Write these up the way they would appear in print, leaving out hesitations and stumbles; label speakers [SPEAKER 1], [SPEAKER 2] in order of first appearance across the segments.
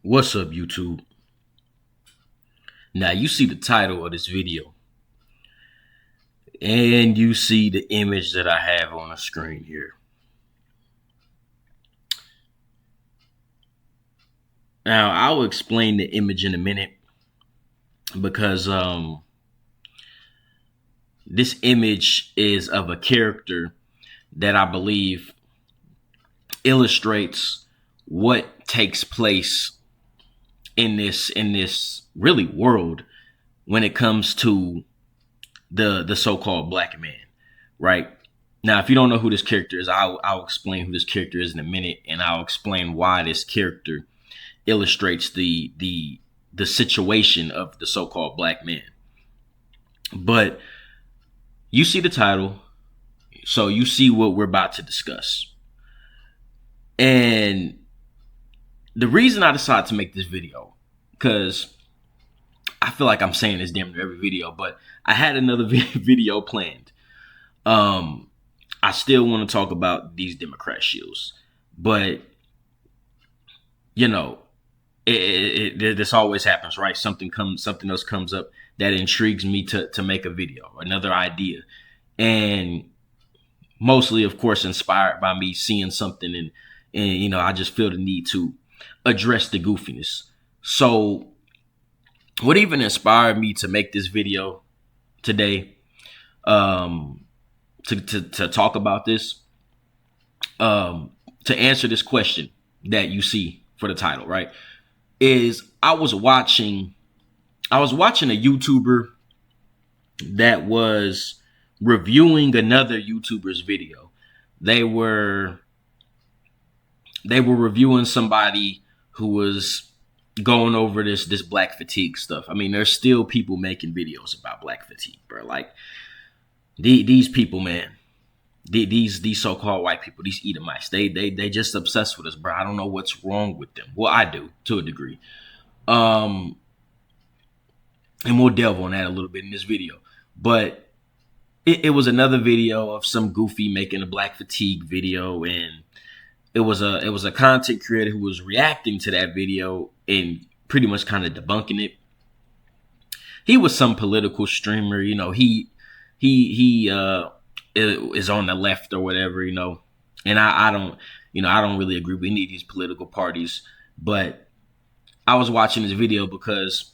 [SPEAKER 1] What's up, YouTube? Now you see the title of this video and you see the image that I have on the screen here. Now I'll explain the image in a minute because this image is of a character that I believe illustrates what takes place in this really world when it comes to the so-called black man, right? Now, if you don't know who this character is, I'll explain who this character is in a minute, and I'll explain why this character illustrates the situation of the so-called black man. But you see the title, so you see what we're about to discuss. And the reason I decided to make this video, because I feel like I'm saying this damn near every video, but I had another video planned. I still want to talk about these Democrat shields, but you know, this always happens, right? Something else comes up that intrigues me to make a video, another idea, and mostly, of course, inspired by me seeing something, and you know, I just feel the need to address the goofiness. So what even inspired me to make this video today, to talk about this, to answer this question that you see for the title, right, is I was watching a YouTuber that was reviewing another YouTuber's video. They were reviewing somebody who was going over this black fatigue stuff. I mean, there's still people making videos about black fatigue, bro. Like these people, man, these so-called white people, these Edomites, they just obsessed with us, bro. I don't know what's wrong with them. Well, I do to a degree. And we'll delve on that a little bit in this video. But it was another video of some goofy making a black fatigue video, and it was a content creator who was reacting to that video and pretty much kind of debunking it. He was some political streamer, you know, he is on the left or whatever, you know, and I don't really agree with any of these political parties, but I was watching this video because,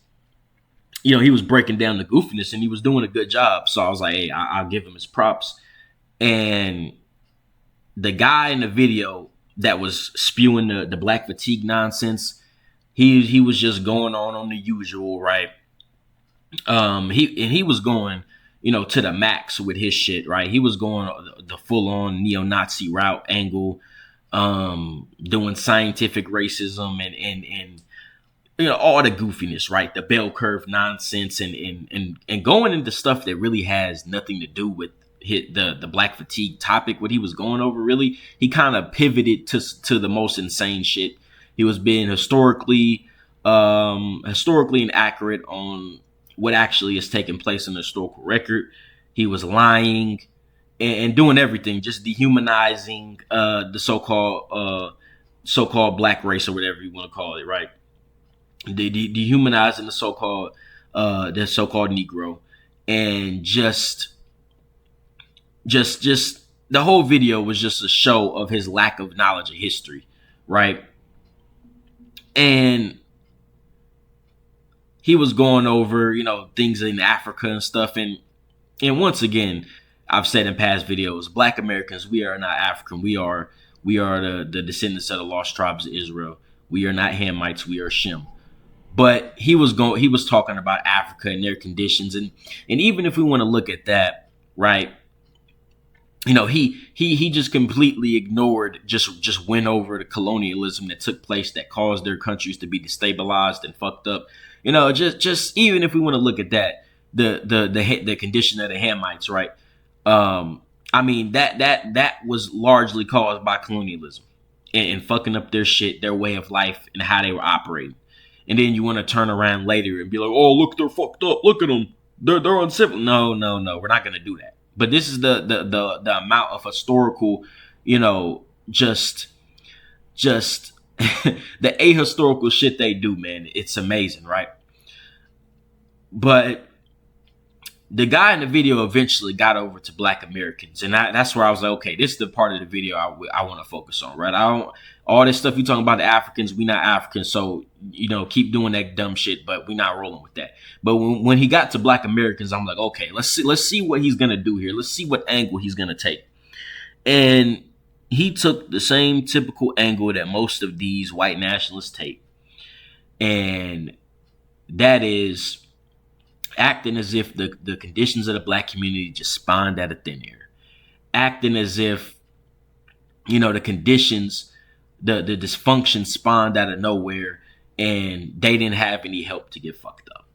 [SPEAKER 1] you know, he was breaking down the goofiness and he was doing a good job. So I was like, hey, I'll give him his props. And the guy in the video that was spewing the black fatigue nonsense, he was just going on the usual, right? He was going, you know, to the max with his shit, right? He was going the full on neo-Nazi route angle, doing scientific racism and you know, all the goofiness, right? The bell curve nonsense and going into stuff that really has nothing to do with the black fatigue topic. What he was going over, really, he kind of pivoted to the most insane shit. He was being historically inaccurate on what actually is taking place in the historical record. He was lying and doing everything, just dehumanizing the so-called black race or whatever you want to call it, right? Dehumanizing the so-called Negro, and just the whole video was just a show of his lack of knowledge of history, right? And he was going over, you know, things in Africa and stuff, and once again, I've said in past videos, Black Americans, we are not African. We are the descendants of the lost tribes of Israel. We are not Hamites. We are Shem. But he was talking about Africa and their conditions, and even if we want to look at that, right? You know, he just completely ignored, just went over the colonialism that took place that caused their countries to be destabilized and fucked up. You know, just even if we want to look at that, the condition of the Hamites, right? I mean, that was largely caused by colonialism and fucking up their shit, their way of life, and how they were operating. And then you want to turn around later and be like, oh, look, they're fucked up. Look at them. They're uncivil. No. We're not going to do that. But this is the amount of historical, you know, just the ahistorical shit they do, man, it's amazing, right? But the guy in the video eventually got over to Black Americans, and that's where I was like, okay, this is the part of the video I want to focus on, right? I don't all this stuff you talking about the Africans, we not Africans, so keep doing that dumb shit, but we not rolling with that. But when he got to Black Americans, I'm like, okay, let's see what he's gonna do here. Let's see what angle he's gonna take, and he took the same typical angle that most of these white nationalists take, and that is acting as if the conditions of the Black community just spawned out of thin air, acting as if the conditions, the dysfunction spawned out of nowhere, and they didn't have any help to get fucked up,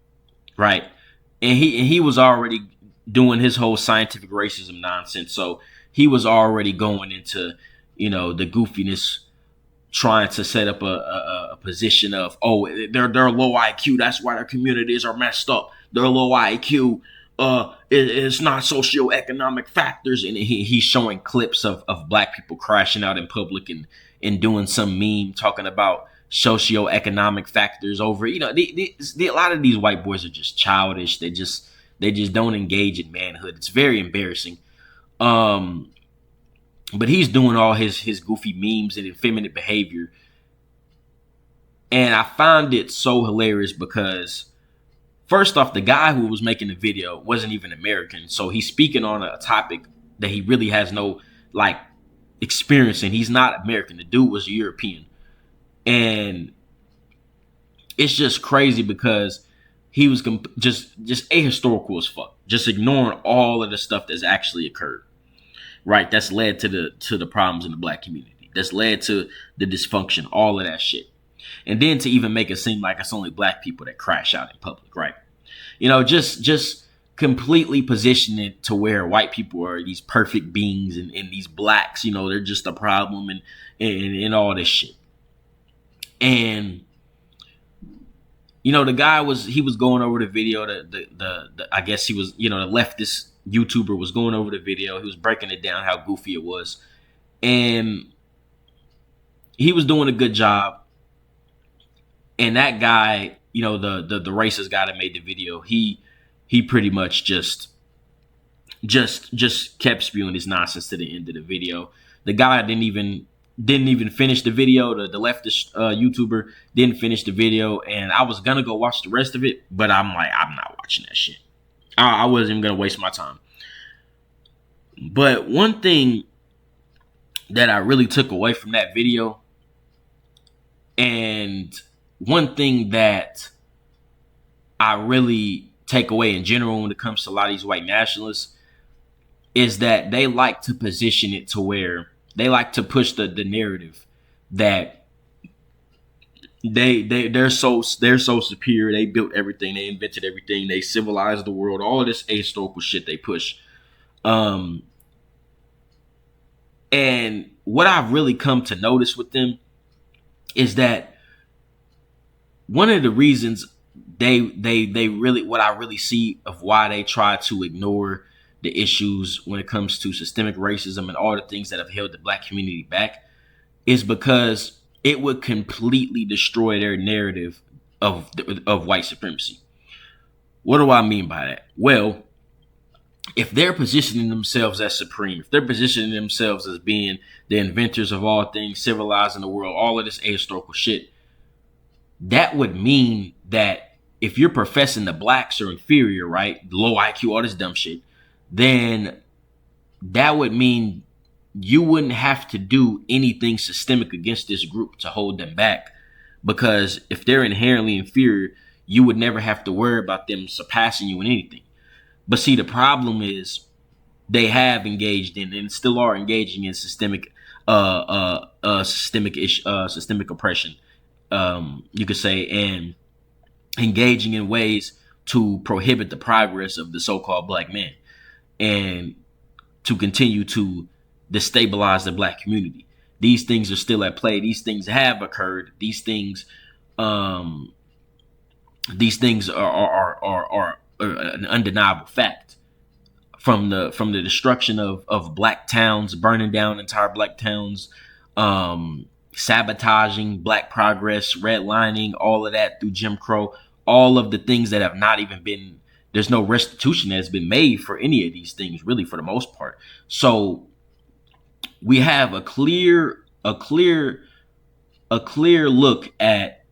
[SPEAKER 1] right? And he was already doing his whole scientific racism nonsense, so he was already going into the goofiness, trying to set up a position of, oh, they're low IQ, that's why their communities are messed up. They're low IQ. It's not socioeconomic factors, and he's showing clips of Black people crashing out in public and doing some meme talking about socioeconomic factors over. A lot of these white boys are just childish. They just don't engage in manhood. It's very embarrassing. But he's doing all his goofy memes and effeminate behavior, and I found it so hilarious because, first off, the guy who was making the video wasn't even American. So he's speaking on a topic that he really has no experience in. He's not American. The dude was a European. And it's just crazy because he was just ahistorical as fuck. Just ignoring all of the stuff that's actually occurred. Right? That's led to the problems in the Black community. That's led to the dysfunction, all of that shit. And then to even make it seem like it's only Black people that crash out in public, right? Just completely position it to where white people are these perfect beings, and these Blacks, they're just a problem, and all this shit. And the guy was going over the video. The I guess he was, the leftist YouTuber was going over the video. He was breaking it down how goofy it was, and he was doing a good job. And that guy, the racist guy that made the video, he pretty much just kept spewing his nonsense to the end of the video. The guy didn't even finish the video. The leftist YouTuber didn't finish the video, and I was gonna go watch the rest of it, but I'm like, I'm not watching that shit. I wasn't even gonna waste my time. But one thing that I really took away from that video, and one thing that I really take away in general when it comes to a lot of these white nationalists, is that they like to position it to where they like to push the narrative that they're so superior. They built everything. They invented everything. They civilized the world. All of this ahistorical shit they push. And what I've really come to notice with them is that one of the reasons they really, what I really see of why they try to ignore the issues when it comes to systemic racism and all the things that have held the Black community back, is because it would completely destroy their narrative of white supremacy. What do I mean by that? Well, if they're positioning themselves as supreme, if they're positioning themselves as being the inventors of all things, civilizing the world, all of this ahistorical shit, that would mean that if you're professing the Blacks are inferior, right, low IQ, all this dumb shit, then that would mean you wouldn't have to do anything systemic against this group to hold them back. Because if they're inherently inferior, you would never have to worry about them surpassing you in anything. But see, the problem is they have engaged in and still are engaging in systemic oppression, you could say, and engaging in ways to prohibit the progress of the so-called Black man and to continue to destabilize the Black community. These things are still at play. These things have occurred. These things are an undeniable fact. From the destruction of Black towns, burning down entire Black towns, sabotaging black progress, redlining, all of that through Jim Crow, all of the things that have not even been, there's no restitution that has been made for any of these things, really, for the most part. So we have a clear look at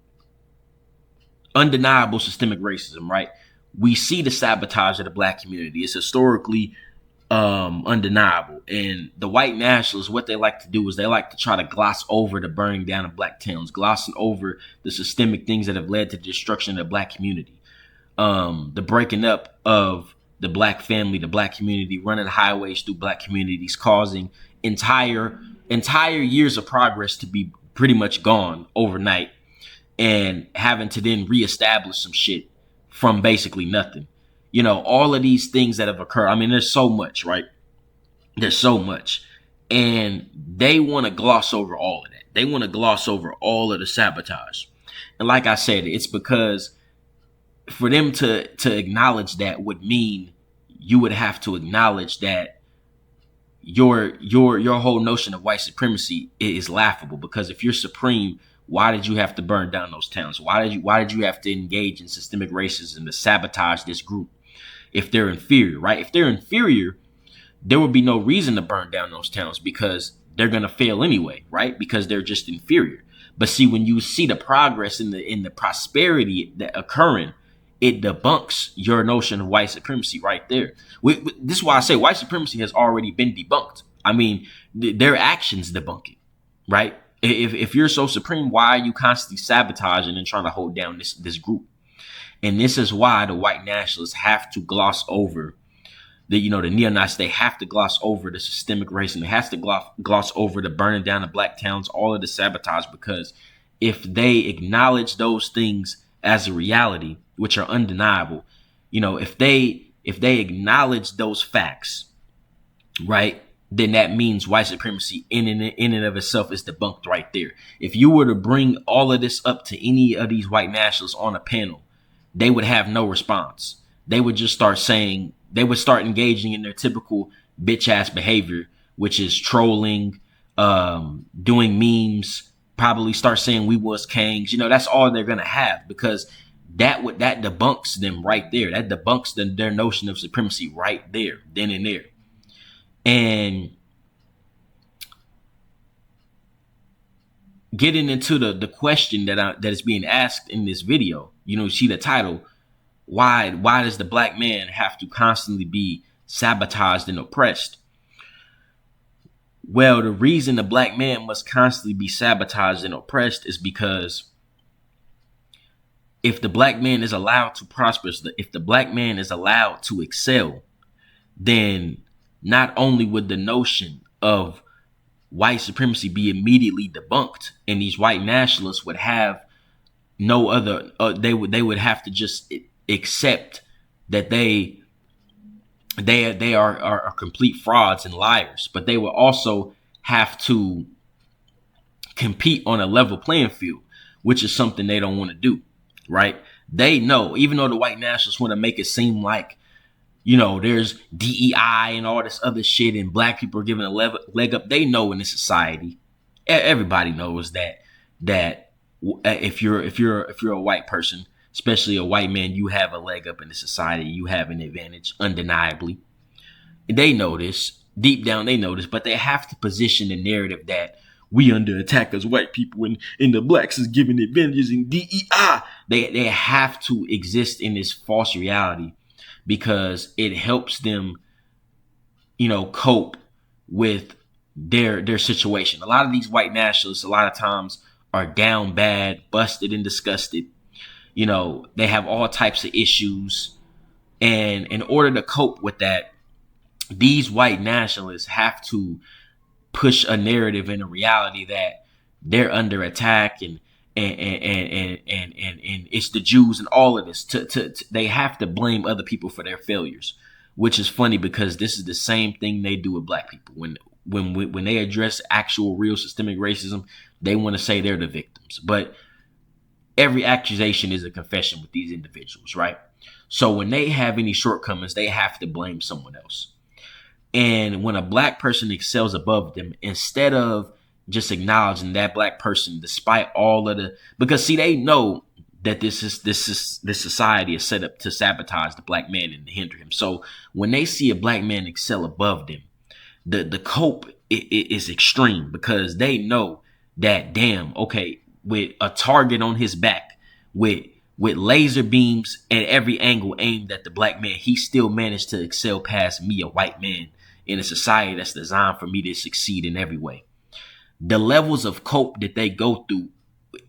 [SPEAKER 1] undeniable systemic racism, right? We see the sabotage of the black community. It's historically undeniable. And the white nationalists, what they like to do is they like to try to gloss over the burning down of black towns, glossing over the systemic things that have led to the destruction of the black community, the breaking up of the black family, the black community, running highways through black communities, causing entire years of progress to be pretty much gone overnight, and having to then reestablish some shit from basically nothing. All of these things that have occurred. I mean, there's so much, right? There's so much. And they want to gloss over all of that. They want to gloss over all of the sabotage. And like I said, it's because for them to acknowledge that would mean you would have to acknowledge that your whole notion of white supremacy is laughable. Because if you're supreme, why did you have to burn down those towns? Why did you have to engage in systemic racism to sabotage this group? If they're inferior, right? If they're inferior, there would be no reason to burn down those towns, because they're going to fail anyway, right? Because they're just inferior. But see, when you see the progress in the prosperity that occurring, it debunks your notion of white supremacy right there. This is why I say white supremacy has already been debunked. I mean, their actions debunk it, right? If you're so supreme, why are you constantly sabotaging and trying to hold down this group? And this is why the white nationalists have to gloss over the neo-Nazis. They have to gloss over the systemic racism. They have to gloss over the burning down of black towns, all of the sabotage, because if they acknowledge those things as a reality, which are undeniable, if they acknowledge those facts, right, then that means white supremacy in and of itself is debunked right there. If you were to bring all of this up to any of these white nationalists on a panel, they would have no response. They would just start engaging in their typical bitch ass behavior, which is trolling, doing memes, probably start saying we was kangs. That's all they're going to have, because that debunks them right there. That debunks their notion of supremacy right there, then and there. And getting into the question that is being asked in this video, you see the title, why does the black man have to constantly be sabotaged and oppressed? Well, the reason the black man must constantly be sabotaged and oppressed is because if the black man is allowed to prosper, if the black man is allowed to excel, then not only would the notion of white supremacy be immediately debunked, and these white nationalists would have no other, they would have to just accept that they are complete frauds and liars, but they will also have to compete on a level playing field, which is something they don't want to do, right? They know, even though the white nationalists want to make it seem like, there's DEI and all this other shit and black people are given a leg up, they know in this society, everybody knows that if you're a white person, especially a white man, you have a leg up in the society. You have an advantage, undeniably. They know this. Deep down, they know this. But they have to position the narrative that we under attack as white people and the blacks is given advantages in DEI. They have to exist in this false reality because it helps them, cope with their situation. A lot of these white nationalists, a lot of times, are down bad, busted, and disgusted. They have all types of issues. And in order to cope with that, these white nationalists have to push a narrative and a reality that they're under attack and it's the Jews and all of this. They have to blame other people for their failures, which is funny because this is the same thing they do with black people. When they address actual real systemic racism, they want to say they're the victims. But every accusation is a confession with these individuals, right? So when they have any shortcomings, they have to blame someone else. And when a black person excels above them, instead of just acknowledging that black person, despite all of the, because see, they know that this society is set up to sabotage the black man and to hinder him. So when they see a black man excel above them, the cope is extreme, because they know that, damn, okay, with a target on his back, with laser beams at every angle aimed at the black man, he still managed to excel past me, a white man, in a society that's designed for me to succeed in every way. The levels of cope that they go through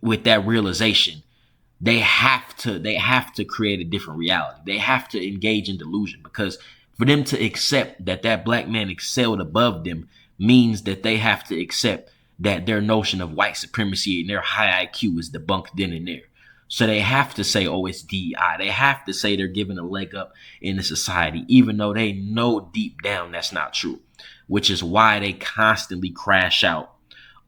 [SPEAKER 1] with that realization, they have to create a different reality. They have to engage in delusion, because for them to accept that that black man excelled above them means that they have to accept that their notion of white supremacy and their high IQ is debunked then and there. So they have to say, oh, it's DI. They have to say they're giving a leg up in the society, even though they know deep down that's not true, which is why they constantly crash out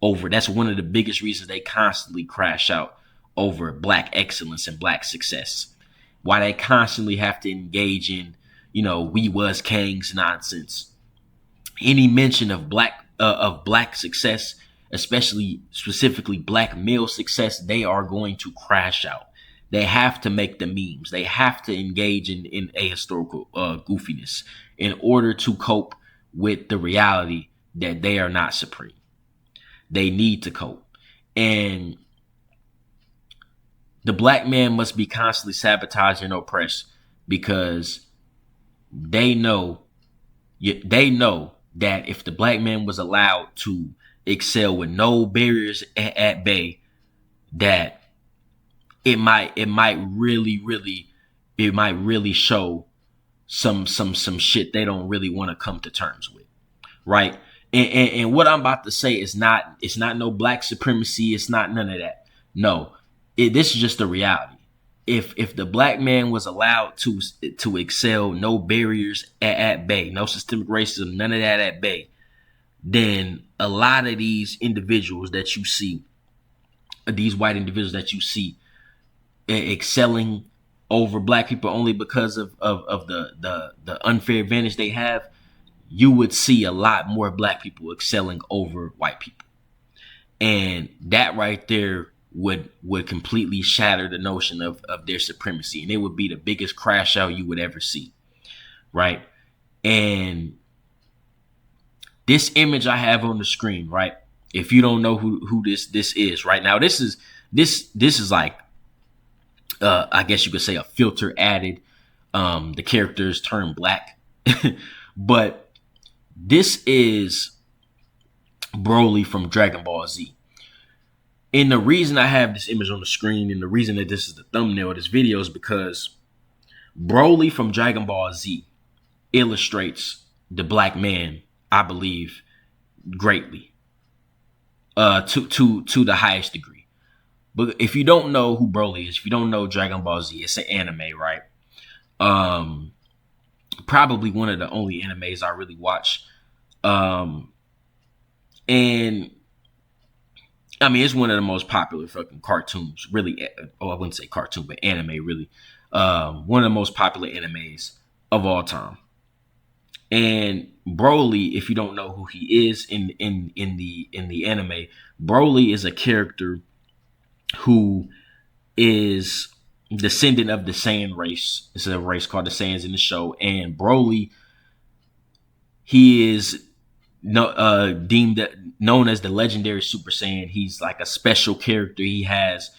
[SPEAKER 1] over. That's one of the biggest reasons they constantly crash out over black excellence and black success. Why they constantly have to engage in, we was kings nonsense. Any mention of black success, especially specifically black male success, they are going to crash out. They have to make the memes. They have to engage in a historical goofiness in order to cope with the reality that they are not supreme. They need to cope. And the black man must be constantly sabotaged and oppressed, because they know that if the black man was allowed to excel with no barriers at bay, that it might really show some shit they don't really want to come to terms with, right? And what I'm about to say is it's not no black supremacy. It's not none of that. No, this is just the reality. If the black man was allowed to excel, no barriers at bay, no systemic racism, none of that at bay, then a lot of these individuals that you see, these white individuals that you see excelling over black people only because of the unfair advantage they have, you would see a lot more black people excelling over white people. And that right there would completely shatter the notion of their supremacy. And it would be the biggest crash out you would ever see. Right? And this image I have on the screen, right? If you don't know who this is right now, this is like, I guess you could say, a filter added. The characters turn black. But this is Broly from Dragon Ball Z. And the reason I have this image on the screen and the reason that this is the thumbnail of this video is because Broly from Dragon Ball Z illustrates the black man, I believe, greatly, to the highest degree. But if you don't know who Broly is, if you don't know Dragon Ball Z, it's an anime, right? Probably one of the only animes I really watch. And I mean, it's one of the most popular fucking cartoons, really. Oh, I wouldn't say cartoon, but anime, really. One of the most popular animes of all time. And Broly, if you don't know who he is in the anime, Broly is a character who is descendant of the Saiyan race. It's a race called the Saiyans in the show. And Broly, he is known as the legendary Super Saiyan. He's like a special character. He has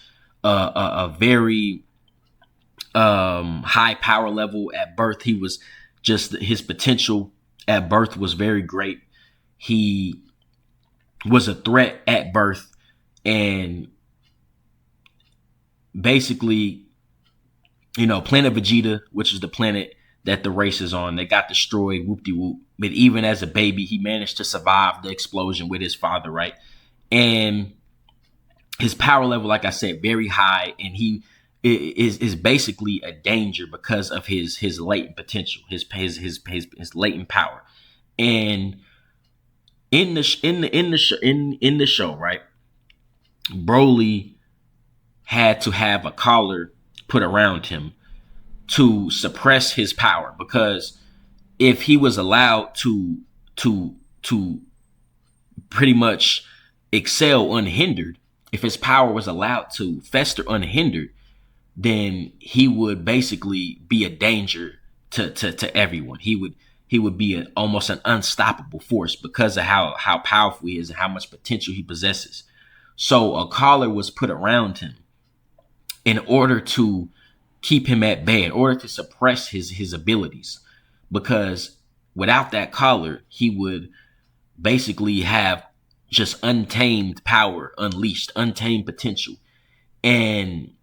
[SPEAKER 1] a very high power level at birth. He was just, his potential at birth was very great. He was a threat at birth, and basically, planet Vegeta, which is the planet that the race is on, they got destroyed, whoop-de-whoop. But even as a baby, he managed to survive the explosion with his father, right? And his power level, like I said, very high, and he is basically a danger because of his latent potential, his latent power. And in the show, right, Broly had to have a collar put around him to suppress his power, because if he was allowed to pretty much excel unhindered, if his power was allowed to fester unhindered, then he would basically be a danger to everyone. He would be almost an unstoppable force because of how powerful he is and how much potential he possesses. So a collar was put around him in order to keep him at bay, in order to suppress his abilities, because without that collar, he would basically have just untamed power unleashed, untamed potential. And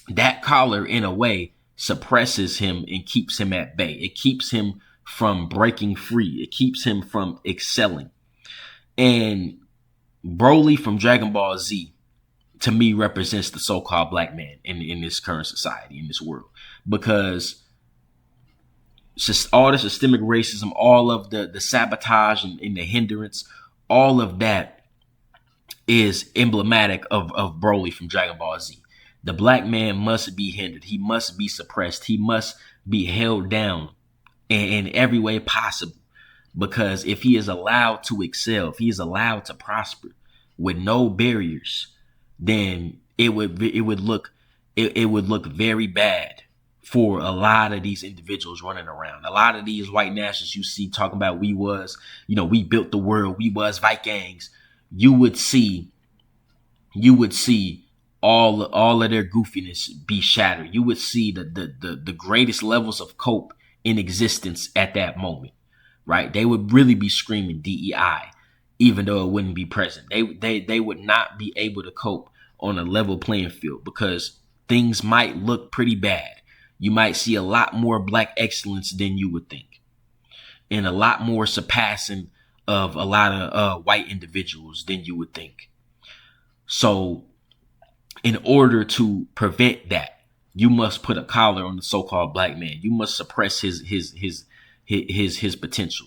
[SPEAKER 1] that collar, in a way, suppresses him and keeps him at bay. It keeps him from breaking free. It keeps him from excelling. And Broly from Dragon Ball Z, to me, represents the so-called black man in this current society, in this world. Because just all the systemic racism, all of the sabotage and the hindrance, all of that is emblematic of Broly from Dragon Ball Z. The black man must be hindered. He must be suppressed. He must be held down in every way possible. Because if he is allowed to excel, if he is allowed to prosper with no barriers, then it would look very bad for a lot of these individuals running around. A lot of these white nationalists you see talking about we built the world, we was Vikings. You would see all of their goofiness be shattered. You would see the greatest levels of cope in existence at that moment, right? They would really be screaming DEI, even though it wouldn't be present. They would not be able to cope on a level playing field because things might look pretty bad. You might see a lot more black excellence than you would think, and a lot more surpassing of a lot of white individuals than you would think. So in order to prevent that, you must put a collar on the so-called black man. You must suppress his potential,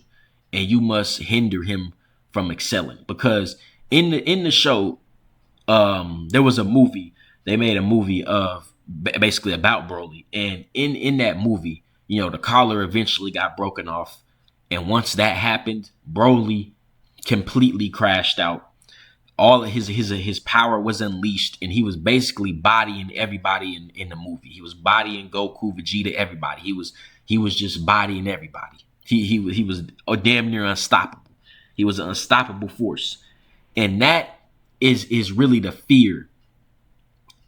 [SPEAKER 1] and you must hinder him from excelling. Because in the show, there was a movie. They made a movie of basically about Broly, and in that movie, the collar eventually got broken off, and once that happened, Broly completely crashed out. All of his power was unleashed, and he was basically bodying everybody in the movie. He was bodying Goku, Vegeta, everybody. He was just bodying everybody. He was damn near unstoppable. He was an unstoppable force, and that is really the fear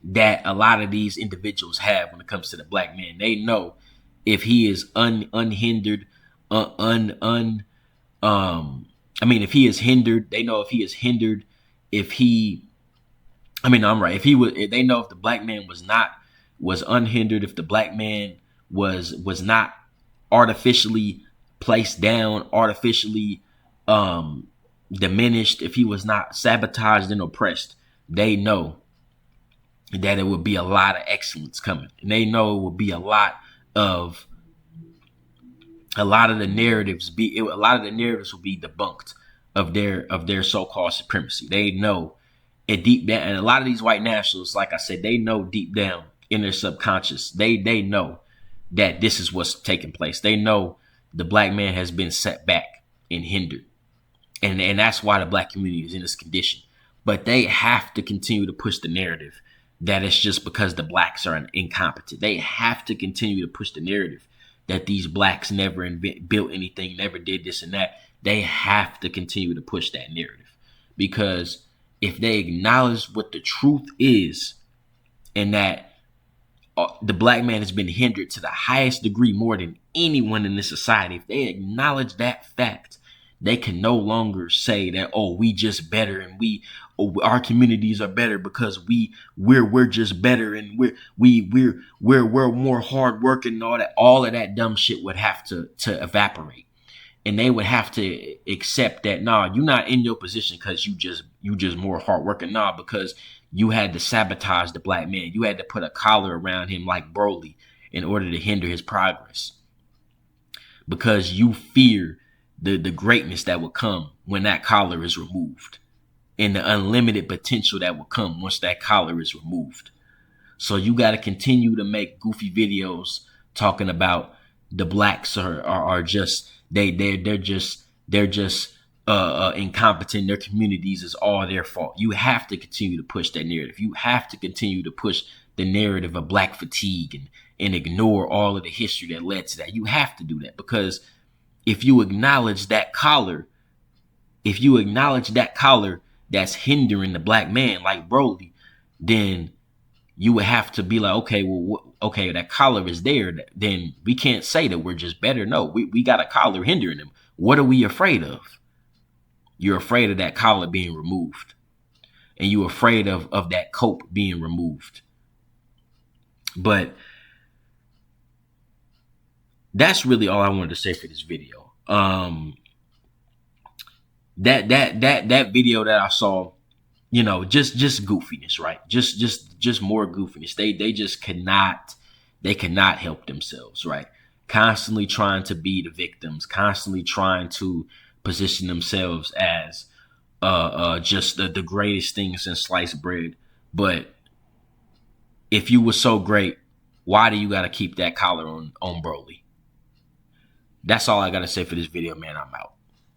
[SPEAKER 1] that a lot of these individuals have when it comes to the black man. They know if he is unhindered, if he is hindered, they know if he is hindered, if he know if the black man was unhindered, if the black man was not artificially placed down, artificially diminished, if he was not sabotaged and oppressed, they know that it would be a lot of excellence coming. And they know it would be a lot of the narratives will be debunked of their so-called supremacy. They know it deep down, and a lot of these white nationalists, like I said, they know deep down in their subconscious, they know that this is what's taking place. They know the black man has been set back and hindered. And that's why the black community is in this condition. But they have to continue to push the narrative that it's just because the blacks are incompetent. They have to continue to push the narrative that these blacks never built anything, never did this and that. They have to continue to push that narrative, because if they acknowledge what the truth is, and that the black man has been hindered to the highest degree more than anyone in this society, if they acknowledge that fact, they can no longer say that, oh, we just better, and our communities are better because we're just better, and we're more hardworking, and all of that dumb shit would have to evaporate. And they would have to accept that, nah, you're not in your position because you just more hardworking. Nah, because you had to sabotage the black man. You had to put a collar around him like Broly in order to hinder his progress. Because you fear the greatness that will come when that collar is removed, and the unlimited potential that will come once that collar is removed. So you got to continue to make goofy videos talking about the blacks are just they're just incompetent. Their communities is all their fault. You have to continue to push that narrative. You have to continue to push the narrative of black fatigue and ignore all of the history that led to that. You have to do that, because if you acknowledge that collar, that's hindering the black man, like Broly, then you would have to be like, okay, well, okay, that collar is there. Then we can't say that we're just better. No, we got a collar hindering them. What are we afraid of? You're afraid of that collar being removed, and you're afraid of that cope being removed. But that's really all I wanted to say for this video. That video that I saw, just goofiness, right? Just more goofiness. They just cannot help themselves, right? Constantly trying to be the victims, constantly trying to position themselves as just the greatest thing since sliced bread. But if you were so great, why do you got to keep that collar on Broly? That's all I got to say for this video, man. I'm out.